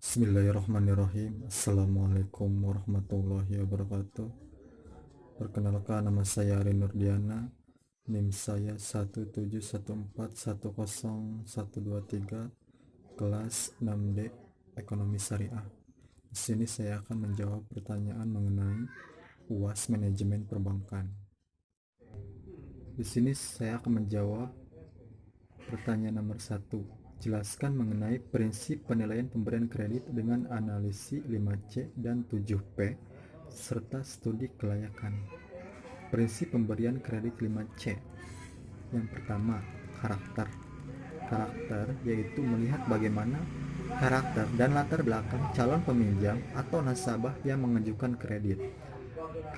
Bismillahirrahmanirrahim. Assalamualaikum warahmatullahi wabarakatuh. Perkenalkan, nama saya Ari Nurdiana. NIM saya 171410123, kelas 6D Ekonomi Syariah. Di sini saya akan menjawab pertanyaan mengenai UAS Manajemen Perbankan. Di sini saya akan menjawab pertanyaan nomor 1. Jelaskan mengenai prinsip penilaian pemberian kredit dengan analisis 5C dan 7P serta studi kelayakan. Prinsip pemberian kredit 5C. Yang pertama, karakter. Karakter yaitu melihat bagaimana karakter dan latar belakang calon peminjam atau nasabah yang mengajukan kredit.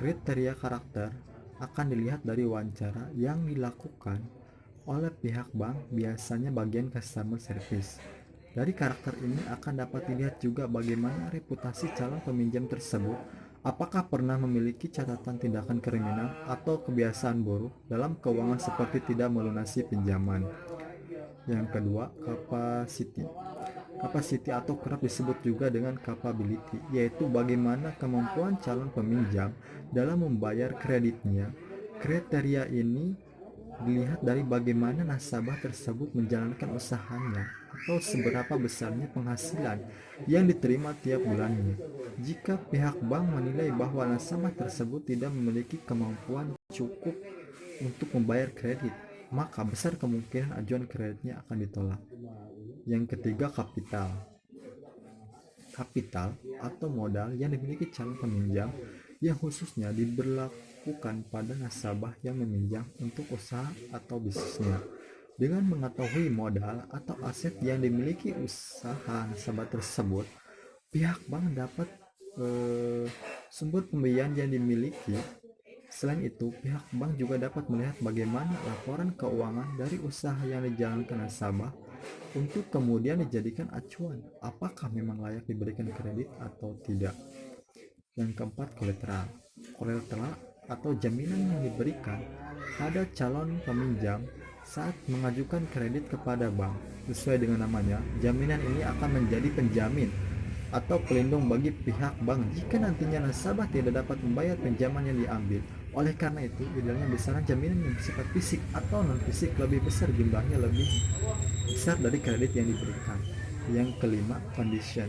Kriteria karakter akan dilihat dari wawancara yang dilakukan oleh pihak bank, biasanya bagian customer service. Dari karakter ini akan dapat dilihat juga bagaimana reputasi calon peminjam tersebut, apakah pernah memiliki catatan tindakan kriminal atau kebiasaan buruk dalam keuangan seperti tidak melunasi pinjaman. Yang kedua, capacity. Capacity atau kerap disebut juga dengan capability, yaitu bagaimana kemampuan calon peminjam dalam membayar kreditnya. Kriteria ini dilihat dari bagaimana nasabah tersebut menjalankan usahanya atau seberapa besarnya penghasilan yang diterima tiap bulannya. Jika pihak bank menilai bahwa nasabah tersebut tidak memiliki kemampuan cukup untuk membayar kredit, maka besar kemungkinan ajuan kreditnya akan ditolak. Yang ketiga, kapital. Kapital atau modal yang dimiliki calon peminjam yang khususnya diberlakukan pada nasabah yang meminjam untuk usaha atau bisnisnya. Dengan mengetahui modal atau aset yang dimiliki usaha nasabah tersebut, pihak bank dapat sumber pembiayaan yang dimiliki. Selain itu, pihak bank juga dapat melihat bagaimana laporan keuangan dari usaha yang dijalankan nasabah untuk kemudian dijadikan acuan apakah memang layak diberikan kredit atau tidak. Yang keempat, kolateral. Kolateral atau jaminan yang diberikan pada calon peminjam saat mengajukan kredit kepada bank. Sesuai dengan namanya, jaminan ini akan menjadi penjamin atau pelindung bagi pihak bank jika nantinya nasabah tidak dapat membayar pinjaman yang diambil. Oleh karena itu, idealnya besaran jaminan yang bersifat fisik atau non-fisik lebih besar, jumlahnya lebih besar dari kredit yang diberikan. Yang kelima, condition.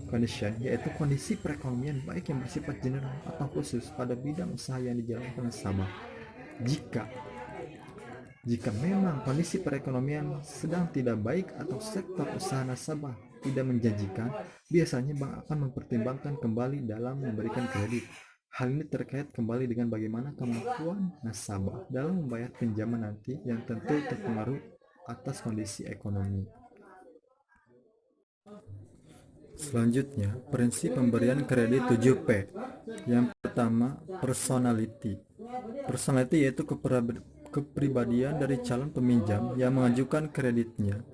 Condition yaitu kondisi perekonomian baik yang bersifat general atau khusus pada bidang usaha yang dijalankan nasabah. Jika jika memang kondisi perekonomian sedang tidak baik atau sektor usaha nasabah tidak menjanjikan, biasanya bank akan mempertimbangkan kembali dalam memberikan kredit. Hal ini terkait kembali dengan bagaimana kemampuan nasabah dalam membayar pinjaman nanti, yang tentu terpengaruh atas kondisi ekonomi. Selanjutnya, prinsip pemberian kredit 7P. Yang pertama, personality. Personality yaitu kepribadian dari calon peminjam yang mengajukan kreditnya.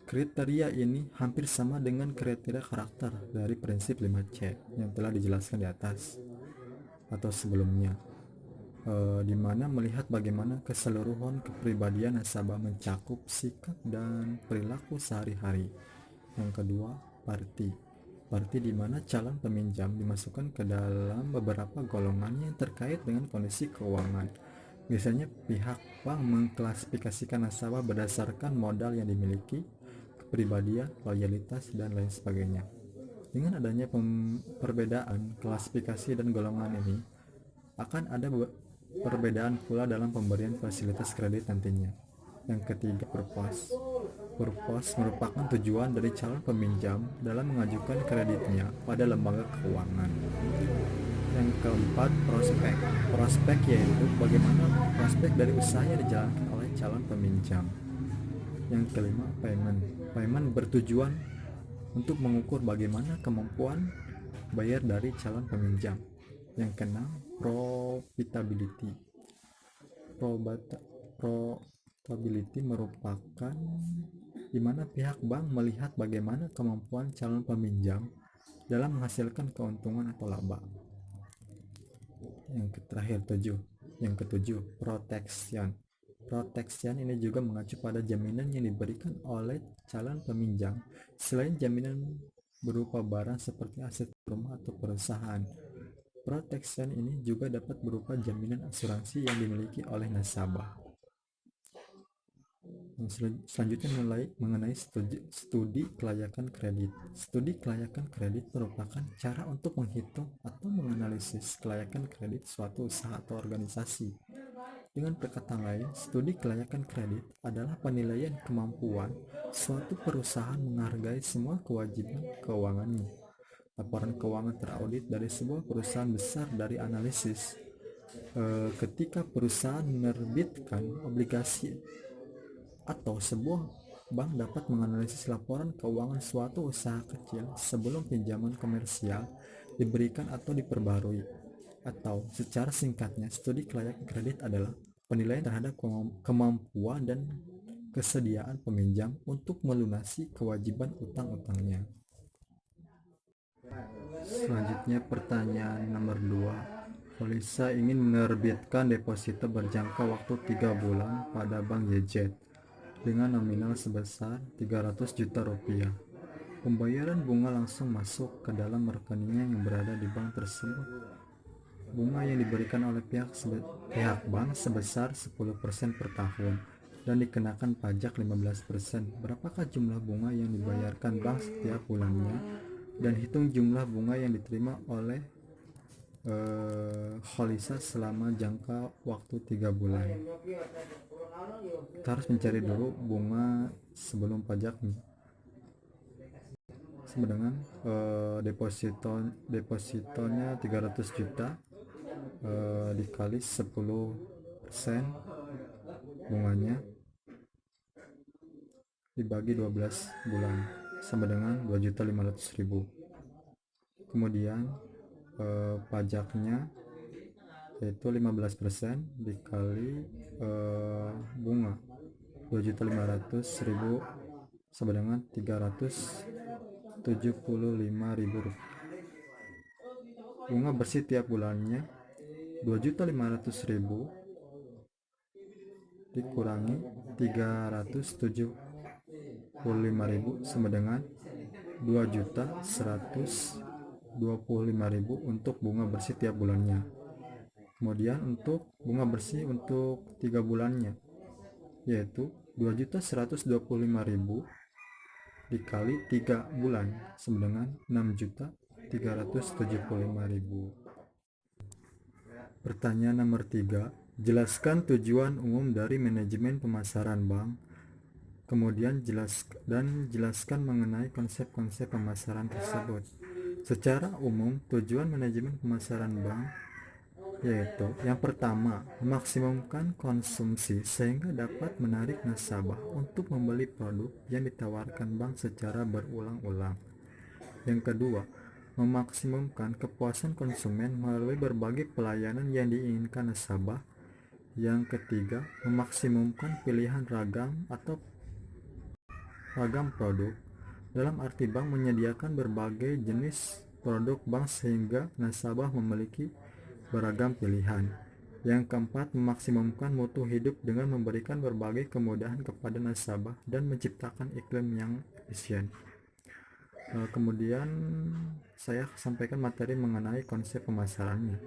Kriteria ini hampir sama dengan kriteria karakter dari prinsip 5C yang telah dijelaskan di atas atau sebelumnya, di mana melihat bagaimana keseluruhan kepribadian nasabah mencakup sikap dan perilaku sehari-hari. Yang kedua, party. Party di mana calon peminjam dimasukkan ke dalam beberapa golongan yang terkait dengan kondisi keuangan. Biasanya pihak bank mengklasifikasikan nasabah berdasarkan modal yang dimiliki, kepribadian, loyalitas, dan lain sebagainya. Dengan adanya perbedaan klasifikasi dan golongan ini, akan ada perbedaan pula dalam pemberian fasilitas kredit nantinya. Yang ketiga, purpose. Purpose merupakan tujuan dari calon peminjam dalam mengajukan kreditnya pada lembaga keuangan. Yang keempat, prospek. Prospek yaitu bagaimana prospek dari usaha yang dijalankan oleh calon peminjam. Yang kelima, payment. Payment bertujuan untuk mengukur bagaimana kemampuan bayar dari calon peminjam. Yang keenam, profitability. Profitability merupakan di mana pihak bank melihat bagaimana kemampuan calon peminjam dalam menghasilkan keuntungan atau laba. Yang ketujuh, protection. Protection ini juga mengacu pada jaminan yang diberikan oleh calon peminjam. Selain jaminan berupa barang seperti aset rumah atau perusahaan. Protection ini juga dapat berupa jaminan asuransi yang dimiliki oleh nasabah. Selanjutnya mengenai studi kelayakan kredit. Studi kelayakan kredit merupakan cara untuk menghitung atau menganalisis kelayakan kredit suatu usaha atau organisasi. Dengan perkataan lain, studi kelayakan kredit adalah penilaian kemampuan suatu perusahaan menghargai semua kewajiban keuangannya. Laporan keuangan teraudit dari sebuah perusahaan besar dari analisis ketika perusahaan menerbitkan obligasi atau sebuah bank dapat menganalisis laporan keuangan suatu usaha kecil sebelum pinjaman komersial diberikan atau diperbarui. Atau secara singkatnya, studi kelayakan kredit adalah penilaian terhadap kemampuan dan kesediaan peminjam untuk melunasi kewajiban utang-utangnya. Selanjutnya pertanyaan nomor 2. Polisa ingin menerbitkan deposito berjangka waktu 3 bulan pada Bank YZ dengan nominal sebesar 300 juta rupiah. Pembayaran bunga langsung masuk ke dalam rekeningnya yang berada di bank tersebut. Bunga yang diberikan oleh pihak bank sebesar 10% per tahun dan dikenakan pajak 15%. Berapakah jumlah bunga yang dibayarkan bank setiap bulannya? Dan hitung jumlah bunga yang diterima oleh Kholisa selama jangka waktu 3 bulan. Kita harus mencari dulu bunga sebelum pajaknya. Sama dengan depositonya 300 juta dikali 10% bunganya dibagi 12 bulan sama dengan 2.500.000. Kemudian pajaknya yaitu 15% dikali bunga 2.500.000 sama dengan 375.000 rupiah. Bunga bersih tiap bulannya 2.500.000 dikurangi 375.000 sama dengan 2.125.000 untuk bunga bersih tiap bulannya. Kemudian untuk bunga bersih untuk 3 bulannya yaitu 2.125.000 dikali 3 bulan sama dengan 6.375.000. Pertanyaan nomor 3. Jelaskan tujuan umum dari manajemen pemasaran bank. Kemudian jelaskan mengenai konsep-konsep pemasaran tersebut. Secara umum, tujuan manajemen pemasaran bank yaitu yang pertama, memaksimumkan konsumsi sehingga dapat menarik nasabah untuk membeli produk yang ditawarkan bank secara berulang-ulang. Yang kedua, memaksimumkan kepuasan konsumen melalui berbagai pelayanan yang diinginkan nasabah. Yang ketiga, memaksimumkan pilihan ragam produk. Dalam arti bank menyediakan berbagai jenis produk bank sehingga nasabah memiliki beragam pilihan. Yang keempat, memaksimumkan mutu hidup dengan memberikan berbagai kemudahan kepada nasabah dan menciptakan iklim yang efisien. Kemudian saya sampaikan materi mengenai konsep pemasarannya.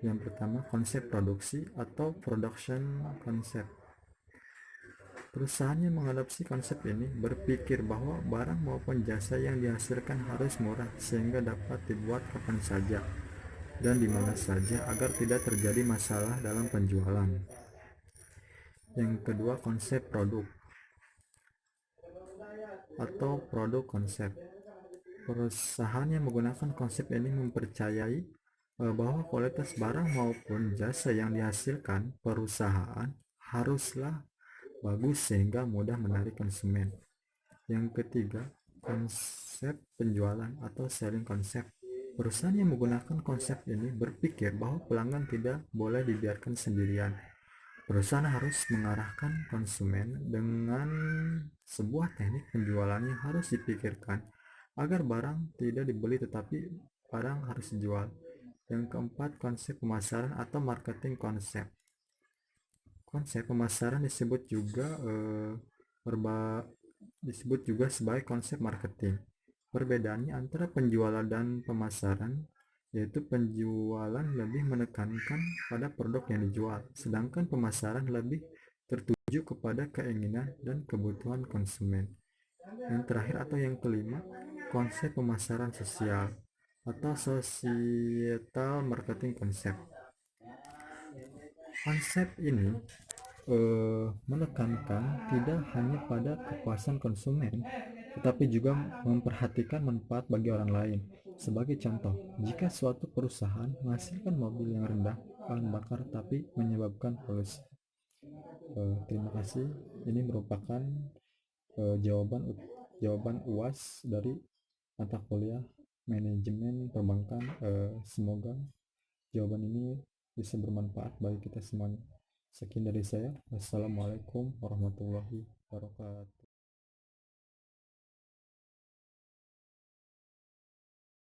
Yang pertama, konsep produksi atau production concept. Perusahaan yang mengadopsi konsep ini berpikir bahwa barang maupun jasa yang dihasilkan harus murah sehingga dapat dibuat kapan saja dan di mana saja agar tidak terjadi masalah dalam penjualan. Yang kedua, konsep produk atau produk konsep. Perusahaan yang menggunakan konsep ini mempercayai bahwa kualitas barang maupun jasa yang dihasilkan perusahaan haruslah bagus sehingga mudah menarik konsumen. Yang ketiga, konsep penjualan atau selling concept. Perusahaan yang menggunakan konsep ini berpikir bahwa pelanggan tidak boleh dibiarkan sendirian. Perusahaan harus mengarahkan konsumen dengan sebuah teknik penjualan yang harus dipikirkan agar barang tidak dibeli tetapi barang harus dijual. Yang keempat, konsep pemasaran atau marketing konsep. Konsep pemasaran disebut juga sebagai konsep marketing. Perbedaannya antara penjualan dan pemasaran, yaitu penjualan lebih menekankan pada produk yang dijual, sedangkan pemasaran lebih tertuju kepada keinginan dan kebutuhan konsumen. Yang terakhir atau yang kelima, konsep pemasaran sosial atau societal marketing concept. Konsep ini menekankan tidak hanya pada kepuasan konsumen, tetapi juga memperhatikan manfaat bagi orang lain. Sebagai contoh, jika suatu perusahaan menghasilkan mobil yang rendah bahan bakar tapi menyebabkan polusi. Terima kasih. Ini merupakan jawaban UAS dari mata kuliah manajemen perbankan. Semoga jawaban ini bisa bermanfaat bagi kita semuanya. Sekian dari saya. Wassalamualaikum warahmatullahi wabarakatuh.